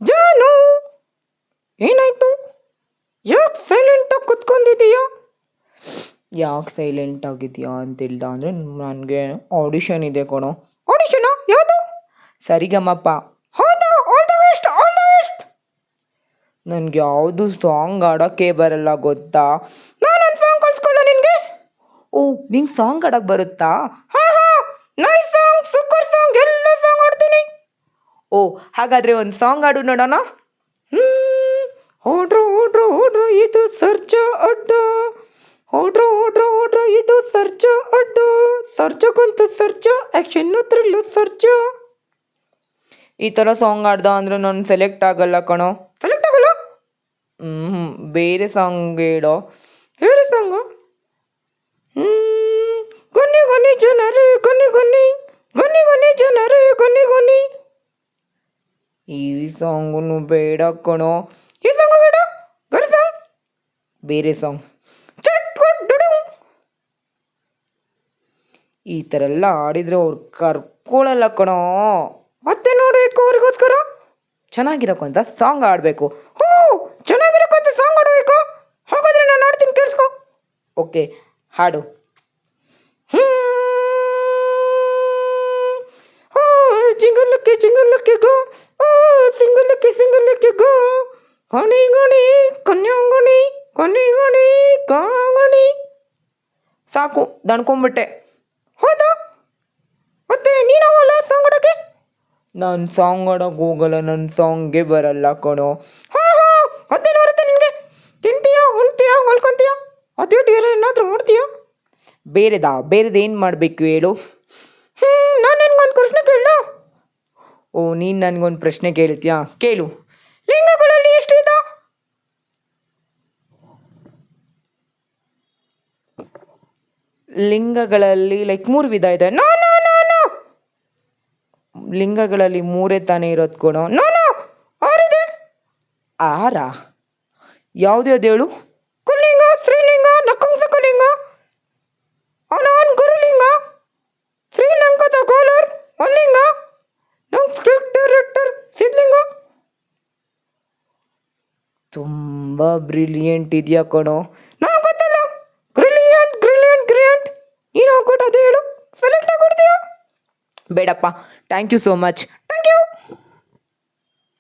ಜಾನು, ಏನಾಯ್ತು? ಯಾಕೆ ಸೈಲೆಂಟಾಗಿ ಕುತ್ಕೊಂಡಿದೀಯಾ? ಯಾಕೆ ಸೈಲೆಂಟ್ ಆಗಿದೆಯಾ ಅಂತಿಲ್ದ ಅಂದರೆ ನನಗೆ ಆಡಿಷನ್ ಇದೆ ಕಣೋ. ಆಡಿಷನಾ? ಯಾವುದು? ಸರಿಗಮಪ್ಪ. ಹೌದಾ? All the best, all the best. ನನಗೆ ಯಾವುದು ಸಾಂಗ್ ಆಡೋಕ್ಕೆ ಬರಲ್ಲ ಗೊತ್ತಾ? ನಾನೊಂದು ಸಾಂಗ್ ಕಳ್ಸ್ಕೊಳ್ಳ ನಿನಗೆ? ಓ, ನಿಂಗೆ ಸಾಂಗ್ ಆಡೋಕ್ಕೆ ಬರುತ್ತಾ? ಹಾಂ ಹಾಂ, ನೈಸ್ ಸಾಂಗ್, ಸೂಪರ್ ಸಾಂಗ್, ಎಲ್ಲ ಸಾಂಗ್ ಆಡ್ತೀನಿ. ಓ, ಹಾಗಾದರೆ ಒಂದು ಸಾಂಗ್ ಆಡು ನೋಡೋಣ. ಓಡ್ರೋ ಓಡ್ರೋ ಓಡ್ರೋ ಇದು ಸರ್ಜಾ ಅಡ್ಡ, ಓಡ್ರೋ ಓಡ್ರೋ ಓಡ್ರೋ ಇದು ಸರ್ಜಾ ಅಡ್ಡ, ಸರ್ಜಾಗಂತೂ ಸರ್ಜಾ, ಆ್ಯಕ್ಷನ್ನು ಥ್ರಿಲ್ಲು ಸರ್ಜಾ. ಈ ಥರ ಸಾಂಗ್ ಆಡ್ದ ಅಂದರೆ ನಾನು ಸೆಲೆಕ್ಟ್ ಆಗಲ್ಲ ಕಣೋ. ಸೆಲೆಕ್ಟ್ ಆಗಲ್ಲ? ಬೇರೆ ಸಾಂಗ್ ಹೇಳೋ. ಬೇರೆ ಸಾಂಗು? ಗೊನ್ನಿ ಗೊನ್ನಿ ಜನರೇ ಗೊನ್ನಿ ಗೊನ್ನಿ, ಗೊನ್ನಿ ಗೊನ್ನಿ ಜನರೇ ಗೊನ್ನಿ ಗೊನ್ನಿ. ಈ ಸಾಂಗು ಬೇಡ ಕಣೋ. ಈ ಸಾಂಗು ಬೇಡ? ಬೇರೆ ಸಾಂಗ್? ಬೇರೆ ಸಾಂಗ್. ಈ ಥರ ಎಲ್ಲ ಆಡಿದರೆ ಅವ್ರು ಕರ್ಕೊಳ್ಳಲ್ಲ ಕಣೋ. ಮತ್ತೆ ನೋಡಬೇಕು ಅವ್ರಿಗೋಸ್ಕರ ಚೆನ್ನಾಗಿರೋಕ್ಕಂತ ಸಾಂಗ್ ಆಡಬೇಕು. ಹೋ, ಚೆನ್ನಾಗಿರೋಕ್ಕಂತ ಸಾಂಗ್ ಆಡಬೇಕು. ಹಾಗಾದರೆ ನಾನು ಆಡ್ತೀನಿ, ಕೇಳಿಸ್ಕೊ. ಓಕೆ, ಹಾಡು. ಜಿಂಗಲಕ್ಕೆ ಜಿಂಗಲಕ್ಕೆ ಗೋ, ಸಿಂಗಲಕ್ಕೆ ಸಿಂಗಲಕ್ಕೆ ಗೋ, ಗಣಿ ಗಣಿ ಕನ್ಯಾಂಗಣಿ, ಗಣಿ ಗಣಿ ಕಾಂಗಣಿ. ಸಾಕು, ದಣ್ಕೊಂಬಿಟ್ಟೆ. ಹೌದಾ? ಮತ್ತೆ ನೀನು ಹೋಗಲ್ಲ ಸಾಂಗ್ ಆಡೋಕ್ಕೆ? ನಾನು ಸಾಂಗ್ ಆಡೋಕ್ಕೆ ಹೋಗಲ್ಲ, ನನ್ನ ಸಾಂಗ್ಗೆ ಬರಲ್ಲ ಕಣೋ. ಹಾಂ ಹಾಂ, ಅದೇನು ಬರುತ್ತೆ ನಿನಗೆ? ತಿಂತೀಯಾ, ಉಣ್ತೀಯಾ, ಮಲ್ಕೊತೀಯಾ, ಅದೇ ಬೇರೆ ಏನಾದರೂ ಮಾಡ್ತೀಯಾ? ಬೇರೆದು ಏನು ಮಾಡಬೇಕು ಹೇಳು? ನಾನು ನಿನ್ಗೊಂದು ಪ್ರಶ್ನೆ ಕೇಳಲ್ಲ? ಓ, ನೀನು ನನಗೊಂದು ಪ್ರಶ್ನೆ ಕೇಳ್ತೀಯಾ? ಕೇಳು. ಲಿಂಗಗಳಲ್ಲಿ ಎಷ್ಟು ವಿಧ? ಲಿಂಗಗಳಲ್ಲಿ ಲೈಕ್ 3 ವಿಧ ಇದೆ. ನೋ ನೋ ನೋ ನೋ, ಲಿಂಗಗಳಲ್ಲಿ 3 ತಾನೇ ಇರೋದು ಕೊಡೋ. ನೋ ನೋ, 6 ಇದೆ. 6? ಯಾವ್ದು ಹೇಳು? ಕುಲ್ಲಿಂಗ, ಸ್ತ್ರೀಲಿಂಗ, ನಪುಂಸಕಲಿಂಗ, ಅನಾನ್ ಗುರುಲಿಂಗ, ಶ್ರೀಲಂಕಾದ ಗೋಲರ್ ಒನ್ಲಿಂಗ, ನಮ್ಮ ಸ್ಕ್ರಿಪ್ಟ್ ಡೈರೆಕ್ಟರ್ ಸಿದ್ಲಿಂಗ. ತುಂಬ ಬ್ರಿಲಿಯಂಟ್ ಇದೆಯಾ ಕಣೋ. ನಾ ಗೊತ್ತಲ್ಲ, ಗ್ರಿಲಿಯಂಟ್ ಗ್ರಿಲಿಯಂಟ್ ಗ್ರಿಲಿಯಂಟ್. ನೀನು ಹೋಗ್ಬಿಟ್ಟು ಅದೇ ಹೇಳು, ಸೆಲೆಕ್ಟ್ ಆಗಿಬಿಡ್ತೀಯಾ? ಬೇಡಪ್ಪ, ಥ್ಯಾಂಕ್ ಯು ಸೋ ಮಚ್.